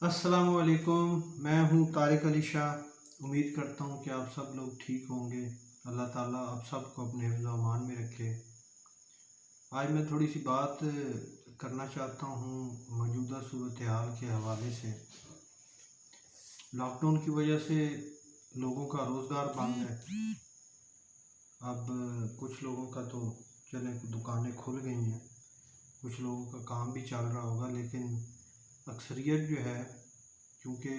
अस्सलाम वालेकुम। मैं हूँ तारिक अली शाह। उम्मीद करता हूँ कि आप सब लोग ठीक होंगे। अल्लाह ताला आप सबको अपने हिफ्ज़ व अमान में रखे। आज मैं थोड़ी सी बात करना चाहता हूँ मौजूदा सूरत हाल के हवाले से। लॉकडाउन की वजह से लोगों का रोज़गार बंद है। अब कुछ लोगों का तो चले दुकानें खुल गई हैं, कुछ लोगों का काम भी चल रहा होगा, लेकिन अक्सरियत जो है, क्योंकि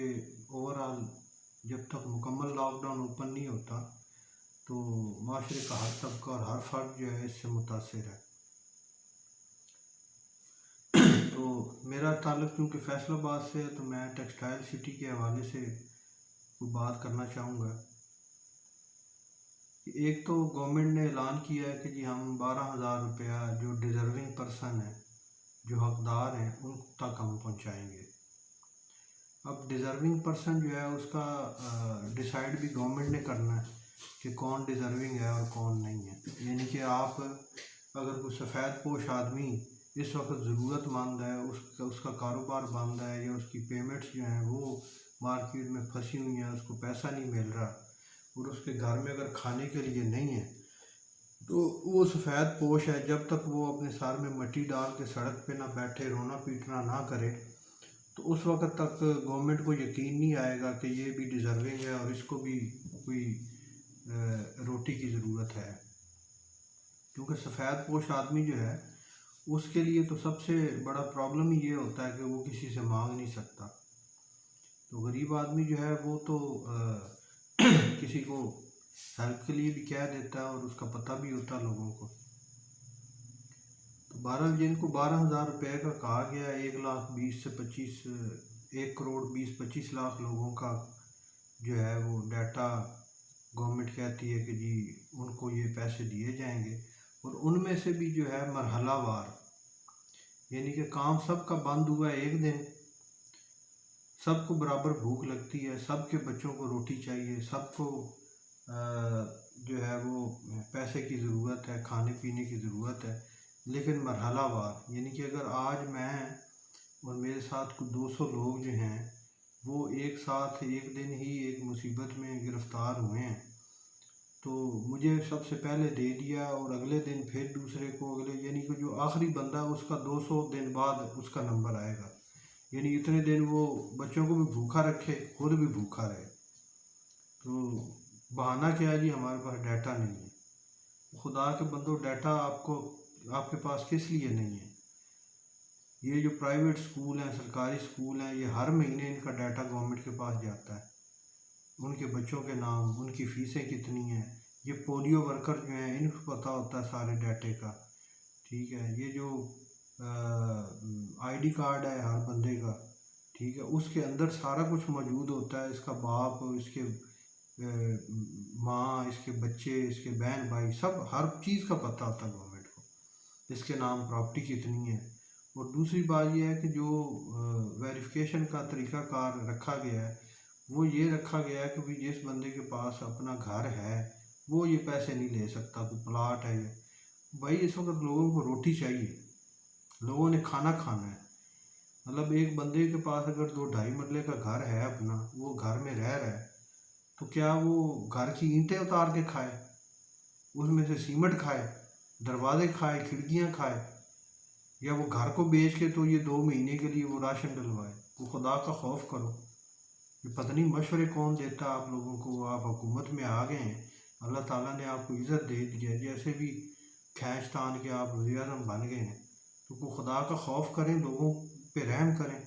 ओवरऑल जब तक मुकम्मल लॉकडाउन ओपन नहीं होता तो माशरे का हर तबका और हर फर्द जो है इससे मुतासिर है। तो मेरा ताल्लुक़ क्योंकि फैसलाबाद से है तो मैं टेक्सटाइल सिटी के हवाले से कोई बात करना चाहूँगा कि एक तो गवर्नमेंट ने ऐलान किया है कि जी हम 12,000 रुपया जो डिज़र्विंग पर्सन है, जो हकदार हैं, उन तक हम पहुँचाएँगे। अब डिज़र्विंग पर्सन जो है उसका डिसाइड भी गवर्नमेंट ने करना है कि कौन डिज़र्विंग है और कौन नहीं है। यानी कि आप अगर कोई सफ़ेद पोश आदमी इस वक्त ज़रूरतमंद है, उसका कारोबार बंद है या उसकी पेमेंट्स जो हैं वो मार्केट में फंसी हुई हैं, उसको पैसा नहीं मिल रहा और उसके घर में अगर खाने के लिए नहीं है, तो वो सफ़ेद पोश है। जब तक वो अपने सर में मट्टी डाल के सड़क पे ना बैठे, रोना पीटना ना करे, तो उस वक्त तक गवर्नमेंट को यकीन नहीं आएगा कि ये भी डिज़र्विंग है और इसको भी कोई रोटी की ज़रूरत है। क्योंकि सफ़ेद पोश आदमी जो है उसके लिए तो सबसे बड़ा प्रॉब्लम ही ये होता है कि वो किसी से मांग नहीं सकता। तो गरीब आदमी जो है वो तो किसी को हेल्प के लिए भी कह देता है और उसका पता भी होता है लोगों को। तो बहरहाल जिनको 12,000 रुपये का कहा गया है, 1,20,000 से 25 1,20,25 लाख लोगों का जो है वो डाटा गवर्नमेंट कहती है कि जी उनको ये पैसे दिए जाएंगे। और उनमें से भी जो है मरहलावार, यानी कि काम सबका बंद हुआ है एक दिन, सबको बराबर भूख लगती है, सबके बच्चों को रोटी चाहिए, सबको जो है वो पैसे की ज़रूरत है, खाने पीने की ज़रूरत है, लेकिन मरहलावार। यानी कि अगर आज मैं और मेरे साथ कुछ 200 लोग जो हैं वो एक साथ एक दिन ही एक मुसीबत में गिरफ़्तार हुए हैं, तो मुझे सबसे पहले दे दिया और अगले दिन फिर दूसरे को, अगले, यानी कि जो आखिरी बंदा उसका 200 दिन बाद उसका नंबर आएगा। यानी इतने दिन वो बच्चों को भी भूखा रखे, खुद भी भूखा रहे। तो बहाना क्या है जी, हमारे पास डाटा नहीं है। खुदा के बंदो, डाटा आपके पास किस लिए नहीं है? ये जो प्राइवेट स्कूल हैं, सरकारी स्कूल हैं, ये हर महीने इनका डाटा गवर्नमेंट के पास जाता है, उनके बच्चों के नाम, उनकी फ़ीसें कितनी हैं। ये पोलियो वर्कर जो हैं इनको पता होता है सारे डाटे का, ठीक है। ये जो आईडी कार्ड है हर बंदे का, ठीक है, उसके अंदर सारा कुछ मौजूद होता है। इसका बाप, इसके माँ, इसके बच्चे, इसके बहन भाई, सब हर चीज़ का पता होता है गवर्नमेंट को। इसके नाम प्रॉपर्टी कितनी है। और दूसरी बात यह है कि जो वेरिफिकेशन का तरीक़ाकार रखा गया है वो ये रखा गया है कि भाई जिस बंदे के पास अपना घर है वो ये पैसे नहीं ले सकता, कोई प्लाट है ये। भाई इस वक्त लोगों को रोटी चाहिए, लोगों ने खाना खाना है। मतलब एक बंदे के पास अगर 2-2.5 मरले का घर है अपना, वो घर में रह रहा है, तो क्या वो घर की ईंटें उतार के खाए, उसमें से सीमेंट खाए, दरवाजे खाए, खिड़कियाँ खाए, या वो घर को बेच के तो ये 2 महीने के लिए वो राशन डलवाए? वो खुदा का खौफ करो। ये पता नहीं मशवरे कौन देता आप लोगों को। आप हुकूमत में आ गए हैं, अल्लाह ताला ने आपको इज़्ज़त दे दी है, जैसे भी खींच तान के आप वज़ीर आज़म बन गए हैं, तो खुदा का खौफ करें, लोगों पे रहम करें।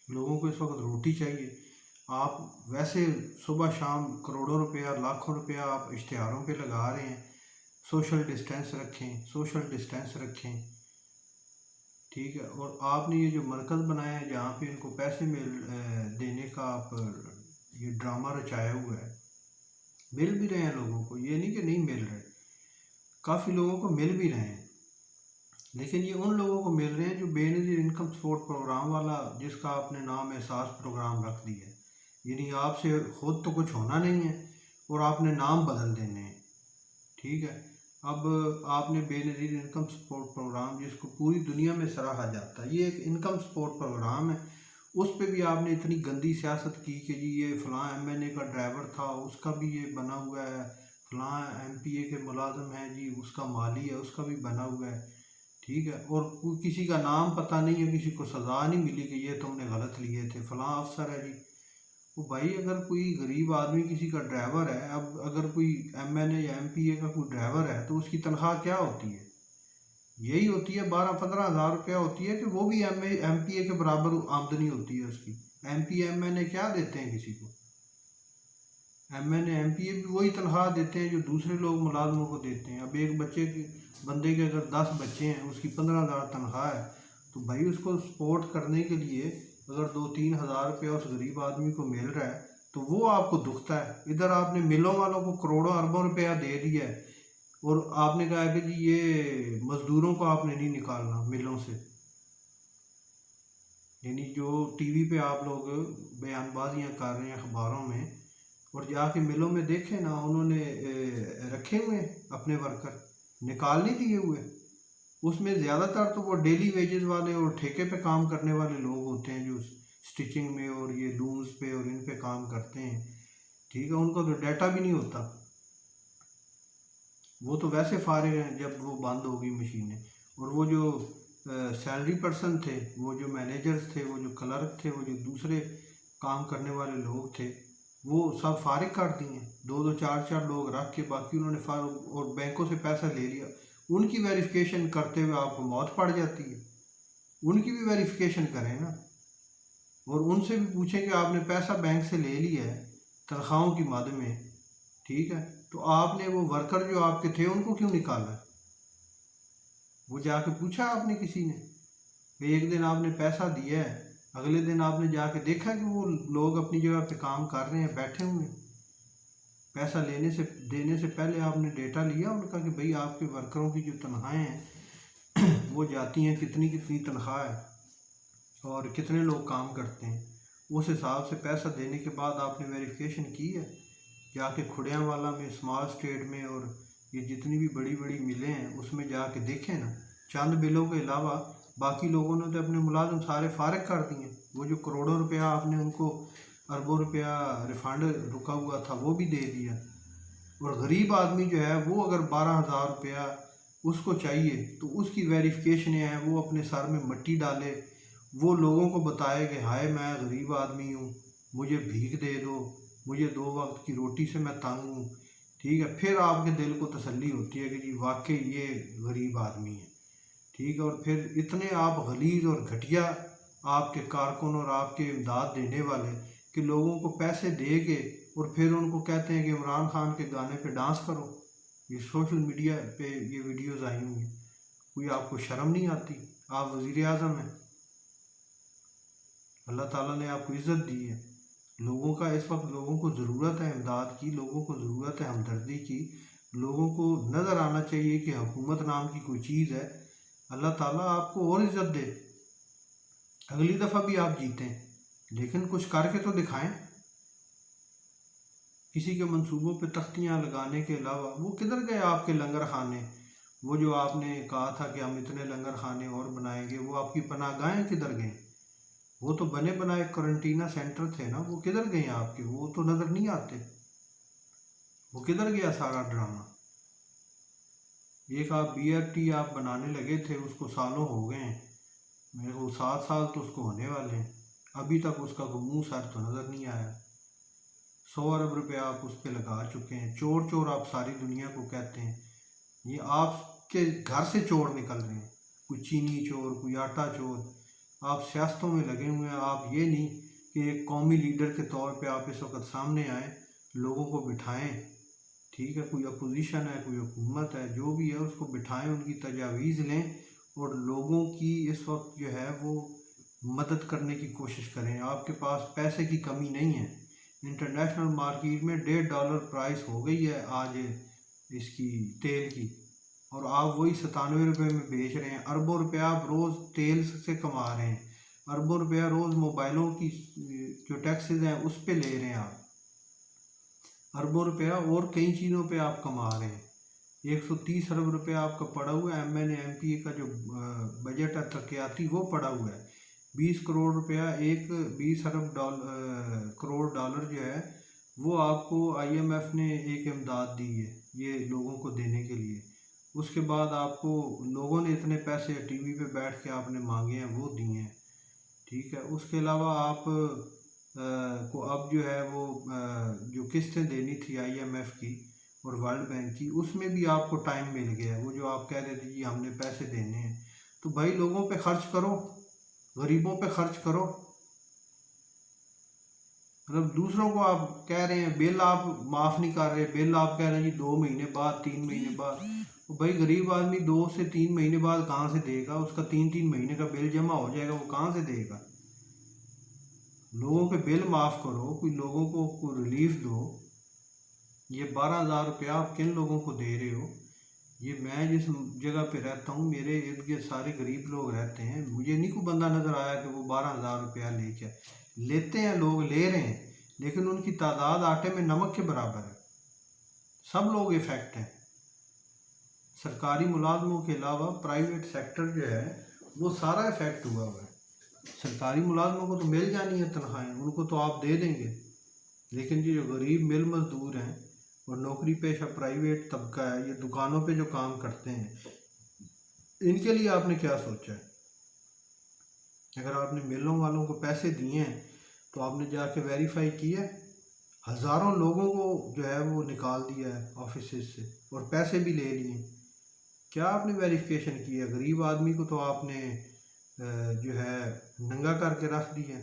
लोगों को इस वक्त रोटी चाहिए। आप वैसे सुबह शाम करोड़ों रुपया, लाखों रुपया आप इश्तिहारों पे लगा रहे हैं, सोशल डिस्टेंस रखें, सोशल डिस्टेंस रखें, ठीक है। और आपने ये जो मरकज़ बनाया है जहाँ पे इनको पैसे देने का आप ये ड्रामा रचाया हुआ है, मिल भी रहे हैं लोगों को, ये नहीं कि नहीं मिल रहे, काफ़ी लोगों को मिल भी रहे हैं, लेकिन ये उन लोगों को मिल रहे हैं जो बेनज़ीर इनकम सपोर्ट प्रोग्राम वाला, जिसका आपने नाम एहसास प्रोग्राम रख दिया है। यानी आपसे खुद तो कुछ होना नहीं है और आपने नाम बदल देने हैं, ठीक है। अब आपने बेनज़ीर इनकम सपोर्ट प्रोग्राम, जिसको पूरी दुनिया में सराहा जाता है, ये एक इनकम सपोर्ट प्रोग्राम है, اس پہ بھی آپ نے اتنی گندی سیاست کی کہ جی یہ فلاں ایم این اے کا ڈرائیور تھا اس کا بھی یہ بنا ہوا ہے، فلاں ایم پی اے کے ملازم ہیں جی اس کا مالی ہے اس کا بھی بنا ہوا ہے، ٹھیک ہے، اور کوئی کسی کا نام پتہ نہیں ہے، کسی کو سزا نہیں ملی کہ یہ تم نے غلط لیے تھے، فلاں افسر ہے جی۔ وہ بھائی اگر کوئی غریب آدمی کسی کا ڈرائیور ہے، اب اگر کوئی ایم این اے یا ایم پی اے کا کوئی ڈرائیور ہے تو اس کی تنخواہ کیا ہوتی ہے؟ یہی ہوتی ہے 12-15 ہزار روپیہ ہوتی ہے، کہ وہ بھی ایم پی اے کے برابر آمدنی ہوتی ہے اس کی۔ ایم پی ایم این اے کیا دیتے ہیں کسی کو؟ ایم این اے ایم پی اے بھی وہی تنخواہ دیتے ہیں جو دوسرے لوگ ملازموں کو دیتے ہیں۔ اب ایک بندے کے اگر 10 بچے ہیں، اس کی 15 ہزار تنخواہ ہے، تو بھائی اس کو سپورٹ کرنے کے لیے اگر 2-3 ہزار روپیہ اس غریب آدمی کو مل رہا ہے تو وہ آپ کو دکھتا ہے۔ ادھر آپ نے ملوں والوں کو کروڑوں اربوں روپیہ دے دیا ہے، اور آپ نے کہا ہے کہ جی یہ مزدوروں کو آپ نے نہیں نکالنا ملوں سے۔ یعنی جو ٹی وی پہ آپ لوگ بیان بازیاں کر رہے ہیں اخباروں میں، اور جا کے ملوں میں دیکھیں نا، انہوں نے رکھے ہوئے اپنے ورکر، نکال نہیں دیے ہوئے۔ اس میں زیادہ تر تو وہ ڈیلی ویجز والے اور ٹھیکے پہ کام کرنے والے لوگ ہوتے ہیں، جو سٹچنگ میں اور یہ لومز پہ اور ان پہ کام کرتے ہیں، ٹھیک ہے، ان کو تو ڈیٹا بھی نہیں ہوتا، وہ تو ویسے فارغ ہیں جب وہ بند ہوگی مشینیں۔ اور وہ جو سیلری پرسن تھے، وہ جو مینیجرز تھے، وہ جو کلرک تھے، وہ جو دوسرے کام کرنے والے لوگ تھے، وہ سب فارغ کر دیے ہیں، 2-2 4-4 لوگ رکھ کے، باقی انہوں نے فارغ، اور بینکوں سے پیسہ لے لیا۔ ان کی ویریفیکیشن کرتے ہوئے آپ کو موت پڑ جاتی ہے، ان کی بھی ویریفیکیشن کریں نا، اور ان سے بھی پوچھیں کہ آپ نے پیسہ بینک سے لے لیا ہے تنخواہوں کی مد میں، ٹھیک ہے، تو آپ نے وہ ورکر جو آپ کے تھے ان کو کیوں نکالا ہے؟ وہ جا کے پوچھا آپ نے کسی نے؟ ایک دن آپ نے پیسہ دیا ہے، اگلے دن آپ نے جا کے دیکھا کہ وہ لوگ اپنی جگہ پہ کام کر رہے ہیں، بیٹھے ہوئے ہیں؟ پیسہ دینے سے پہلے آپ نے ڈیٹا لیا ان کا کہ بھئی آپ کے ورکروں کی جو تنخواہیں ہیں وہ جاتی ہیں کتنی کتنی تنخواہ ہے اور کتنے لوگ کام کرتے ہیں، اس حساب سے پیسہ دینے کے بعد آپ نے ویریفیکیشن کی ہے؟ جا کے کھڑیاں والا میں، اسمال اسٹیٹ میں، اور یہ جتنی بھی بڑی بڑی ملیں ہیں اس میں جا کے دیکھیں نا، چند بلوں کے علاوہ باقی لوگوں نے تو اپنے ملازم سارے فارغ کر دیے۔ وہ جو کروڑوں روپیہ آپ نے ان کو، اربوں روپیہ ریفنڈ رکا ہوا تھا وہ بھی دے دیا۔ اور غریب آدمی جو ہے وہ اگر 12 ہزار روپیہ اس کو چاہیے تو اس کی ویریفیکیشنیں ہیں، وہ اپنے سر میں مٹی ڈالے، وہ لوگوں کو بتائے کہ ہائے میں غریب آدمی ہوں، مجھے بھیک دے دو، مجھے 2 وقت کی روٹی سے میں تنگ ہوں، ٹھیک ہے، پھر آپ کے دل کو تسلی ہوتی ہے کہ جی واقعی یہ غریب آدمی ہے، ٹھیک ہے۔ اور پھر اتنے آپ غلیظ اور گھٹیا آپ کے کارکن اور آپ کے امداد دینے والے، کہ لوگوں کو پیسے دے کے اور پھر ان کو کہتے ہیں کہ عمران خان کے گانے پہ ڈانس کرو۔ یہ سوشل میڈیا پہ یہ ویڈیوز آئی ہوئی ہیں، کوئی آپ کو شرم نہیں آتی؟ آپ وزیر اعظم ہیں، اللہ تعالیٰ نے آپ کو عزت دی ہے، لوگوں کا اس وقت لوگوں کو ضرورت ہے امداد کی، لوگوں کو ضرورت ہے ہمدردی کی، لوگوں کو نظر آنا چاہیے کہ حکومت نام کی کوئی چیز ہے۔ اللہ تعالیٰ آپ کو اور عزت دے، اگلی دفعہ بھی آپ جیتیں، لیکن کچھ کر کے تو دکھائیں۔ کسی کے منصوبوں پہ تختیاں لگانے کے علاوہ وہ کدھر گئے آپ کے لنگر خانے؟ وہ جو آپ نے کہا تھا کہ ہم اتنے لنگر خانے اور بنائیں گے، وہ آپ کی پناہ گاہیں کدھر گئیں؟ وہ تو بنے بنائے کرنٹینا سینٹر تھے نا، وہ کدھر گئے آپ کے؟ وہ تو نظر نہیں آتے، وہ کدھر گیا سارا ڈرامہ؟ ایک آپ بی آر ٹی آپ بنانے لگے تھے، اس کو سالوں ہو گئے ہیں، میرے کو 7 سال تو اس کو ہونے والے ہیں، ابھی تک اس کا کوئی منہ سر تو نظر نہیں آیا۔ 100 ارب روپے آپ اس پہ لگا چکے ہیں، چور چور آپ ساری دنیا کو کہتے ہیں، یہ آپ کے گھر سے چور نکل رہے ہیں، کوئی چینی چور، کوئی آٹا چور، آپ سیاستوں میں لگے ہوئے ہیں۔ آپ یہ نہیں کہ ایک قومی لیڈر کے طور پہ آپ اس وقت سامنے آئیں، لوگوں کو بٹھائیں، ٹھیک ہے، کوئی اپوزیشن ہے، کوئی حکومت ہے، جو بھی ہے اس کو بٹھائیں، ان کی تجاویز لیں، اور لوگوں کی اس وقت جو ہے وہ مدد کرنے کی کوشش کریں۔ آپ کے پاس پیسے کی کمی نہیں ہے، انٹرنیشنل مارکیٹ میں $1.5 پرائس ہو گئی ہے آج اس کی تیل کی، اور آپ وہی 97 روپے میں بیچ رہے ہیں۔ اربوں روپیہ آپ روز تیل سے کما رہے ہیں، اربوں روپیہ روز موبائلوں کی جو ٹیکسز ہیں اس پہ لے رہے ہیں آپ، اربوں روپیہ اور کئی چیزوں پہ آپ کما رہے ہیں۔ 130 ارب روپیہ آپ کا پڑا ہوا ہے، ایم این اے ایم پی اے کا جو بجٹ ہے ترقیاتی وہ پڑا ہوا ہے، 20 करोड़ रुपया 20 अरब करोड़ डॉलर जो है वो आपको IMF ने एक इमदाद दी है ये लोगों को देने के लिए। उसके बाद आपको लोगों ने इतने पैसे टीवी पे बैठ के आपने मांगे हैं वो दिए हैं, ठीक है। उसके अलावा आप को अब जो है वो जो किस्तें देनी थी IMF की और वर्ल्ड बैंक की, उसमें भी आपको टाइम मिल गया है। वो जो आप कह रहे थे कि हमने पैसे देने हैं, तो भाई लोगों पे खर्च करो, गरीबों पे खर्च करो। मतलब दूसरों को आप कह रहे हैं बिल आप माफ़ नहीं कर रहे, बिल आप कह रहे हैं जी 2 महीने बाद 3 महीने बाद। तो भाई गरीब आदमी 2 से 3 महीने बाद कहाँ से देगा? उसका 3-3 महीने का बिल जमा हो जाएगा, वो कहाँ से देगा? लोगों के बिल माफ़ करो, कोई लोगों को कोई रिलीफ दो। ये 12,000 रुपया आप किन लोगों को दे रहे हो? ये मैं जिस जगह पे रहता हूँ मेरे इर्द गिर्द सारे गरीब लोग रहते हैं, मुझे नहीं कोई बंदा नज़र आया कि वो 12,000 रुपया लेके लेते हैं। लोग ले रहे हैं लेकिन उनकी तादाद आटे में नमक के बराबर है। सब लोग इफ़ेक्ट हैं। सरकारी मुलाजमों के अलावा प्राइवेट सेक्टर जो है वो सारा इफ़ेक्ट हुआ है। सरकारी मुलाजमों को तो मिल जानी है तनख्वाहें, उनको तो आप दे देंगे, लेकिन जो गरीब मिल मजदूर हैं और नौकरी पेशा प्राइवेट तबका है, ये दुकानों पे जो काम करते हैं, इनके लिए आपने क्या सोचा है? अगर आपने मिलों वालों को पैसे दिए हैं तो आपने जाके वेरीफाई किया है? हज़ारों लोगों को जो है वो निकाल दिया है ऑफिस से और पैसे भी ले लिए। क्या आपने वेरिफिकेशन किया? गरीब आदमी को तो आपने जो है नंगा करके रख दिया।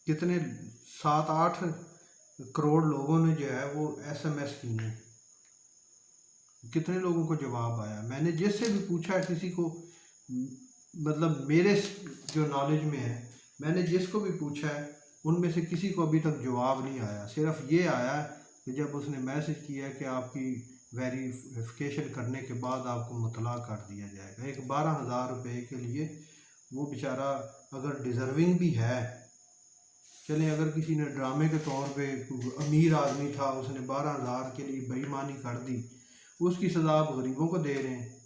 कितने 7-8 करोड़ लोगों ने जो है वो SMS किए हैं, कितने लोगों को जवाब आया? मैंने जिससे भी पूछा, किसी को मतलब मेरे जो नॉलेज में है, मैंने जिसको भी पूछा है उनमें से किसी को अभी तक जवाब नहीं आया। सिर्फ ये आया कि जब उसने मैसेज किया कि आपकी वेरिफिकेशन करने के बाद आपको मुतला कर दिया जाएगा। एक 12,000 रुपये के लिए वो बेचारा अगर डिज़र्विंग भी है, चलें अगर किसी ने ड्रामे के तौर पे अमीर आदमी था उसने 12,000 के लिए बेईमानी कर दी, उसकी सज़ा आप गरीबों को दे रहे हैं।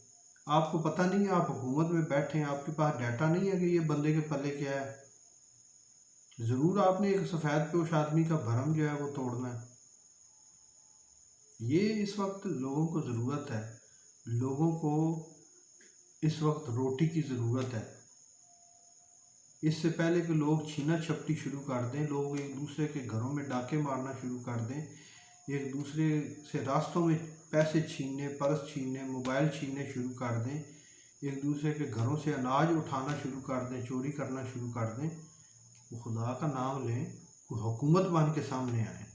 आपको पता नहीं है, आप हुकूमत में बैठे हैं, आपके पास डाटा नहीं है कि ये बंदे के पल्ले क्या है। ज़रूर आपने एक सफ़ेद पोश आदमी का भरम जो है वो तोड़ना है। ये इस वक्त लोगों को ज़रूरत है, लोगों को इस वक्त रोटी की ज़रूरत है। इससे पहले कि लोग छीना झपटी शुरू कर दें, लोग एक दूसरे के घरों में डाके मारना शुरू कर दें, एक दूसरे से रास्तों में पैसे छीनने, पर्स छीनने, मोबाइल छीनने शुरू कर दें, एक दूसरे के घरों से अनाज उठाना शुरू कर दें, चोरी करना शुरू कर दें, वो खुदा का नाम लें, कोई हुकूमत बन के सामने आए,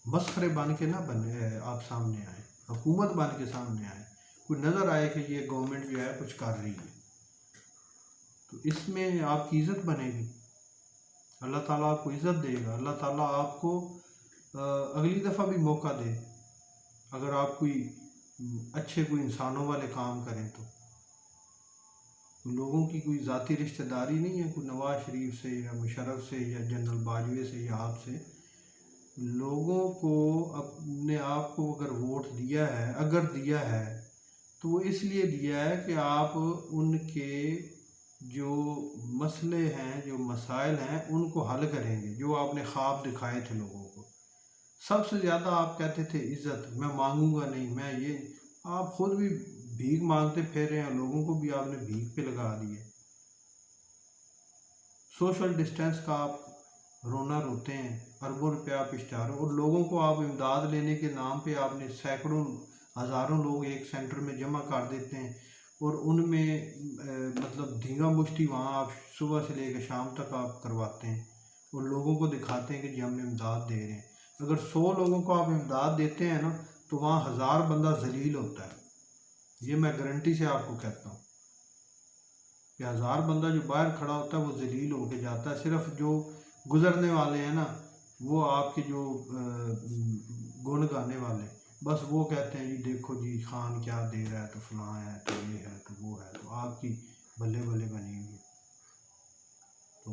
मसखरे बन के ना बने आप सामने आए, हुकूमत बन के सामने आए, कोई नज़र आए कि ये गवर्नमेंट जो है कुछ कर रही है, तो इसमें आपकी इज़्ज़त बनेगी, अल्लाह ताला आपको इज़्ज़त देगा। अल्लाह ताला आपको अगली दफ़ा भी मौका दे अगर आप कोई अच्छे कोई इंसानों वाले काम करें तो। लोगों की कोई ज़ाती रिश्तेदारी नहीं है, कोई नवाज शरीफ से या मुशर्रफ से या जनरल बाजवे से या आपसे। लोगों को अपने आप को अगर वोट दिया है, अगर दिया है तो वो इसलिए दिया है कि आप उनके जो मसले हैं, जो मसाइल हैं, उनको हल करेंगे, जो आपने ख्वाब दिखाए थे लोगों को। सबसे ज़्यादा आप कहते थे इज़्ज़त, मैं मांगूंगा नहीं, मैं ये, आप खुद भी भीख मांगते फिर रहे हैं, लोगों को भी आपने भीख पे लगा दिए। सोशल डिस्टेंस का आप रोना रोते हैं, अरबों रुपया आप इश्तारों, और लोगों को आप इमदाद लेने के नाम पे आपने सैकड़ों हज़ारों लोग एक सेंटर में जमा कर देते हैं और उनमें मतलब धींगा मुश्ती वहाँ आप सुबह से लेकर शाम तक आप करवाते हैं और लोगों को दिखाते हैं कि जी हम इमदाद दे रहे हैं। अगर 100 लोगों को आप इमदाद देते हैं ना तो वहाँ 1000 बंदा जलील होता है। ये मैं गारंटी से आपको कहता हूँ कि 1000 बंदा जो बाहर खड़ा होता है वो जलील होके जाता है। सिर्फ जो गुजरने वाले हैं ना, वो आपके जो गुण गाने वाले, बस वो कहते हैं जी देखो जी खान क्या दे रहा है, तो फलां है, तो ये है, तो वो है, तो आपकी बल्ले बल्ले बनी हुई। तो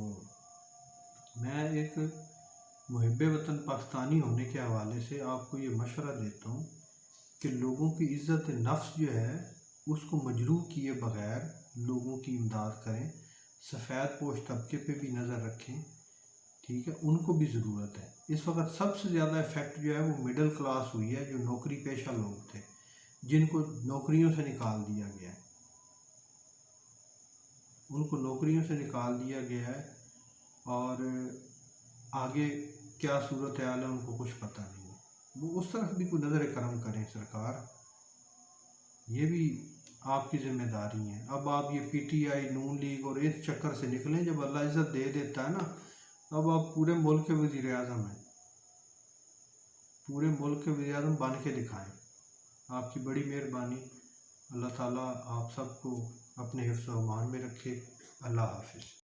मैं एक मुहिब्बे वतन पाकिस्तानी होने के हवाले से आपको ये मशवरा देता हूँ कि लोगों की इज़्ज़त नफ्स जो है उसको मजरूह किए बगैर لوگوں کی امداد کریں، سفید پوش طبقے پہ بھی نظر رکھیں، ٹھیک ہے، ان کو بھی ضرورت ہے۔ اس وقت سب سے زیادہ افیکٹ جو ہے وہ مڈل کلاس ہوئی ہے، جو نوکری پیشہ لوگ تھے، جن کو نوکریوں سے نکال دیا گیا ہے، ان کو نوکریوں سے نکال دیا گیا ہے، اور آگے کیا صورتحال ہے ان کو کچھ پتہ نہیں ہے۔ وہ اس طرف بھی کوئی نظر کرم کریں سرکار، یہ بھی آپ کی ذمہ داری ہے۔ اب آپ یہ P T I, known league اور اس چکر سے نکلیں، جب اللہ عزت دے دیتا ہے نا، اب آپ پورے ملک کے وزیر اعظم ہیں، پورے ملک کے وزیر اعظم بن کے دکھائیں۔ آپ کی بڑی مہربانی، اللہ تعالیٰ آپ سب کو اپنے حفظ و امان میں رکھے۔ اللہ حافظ۔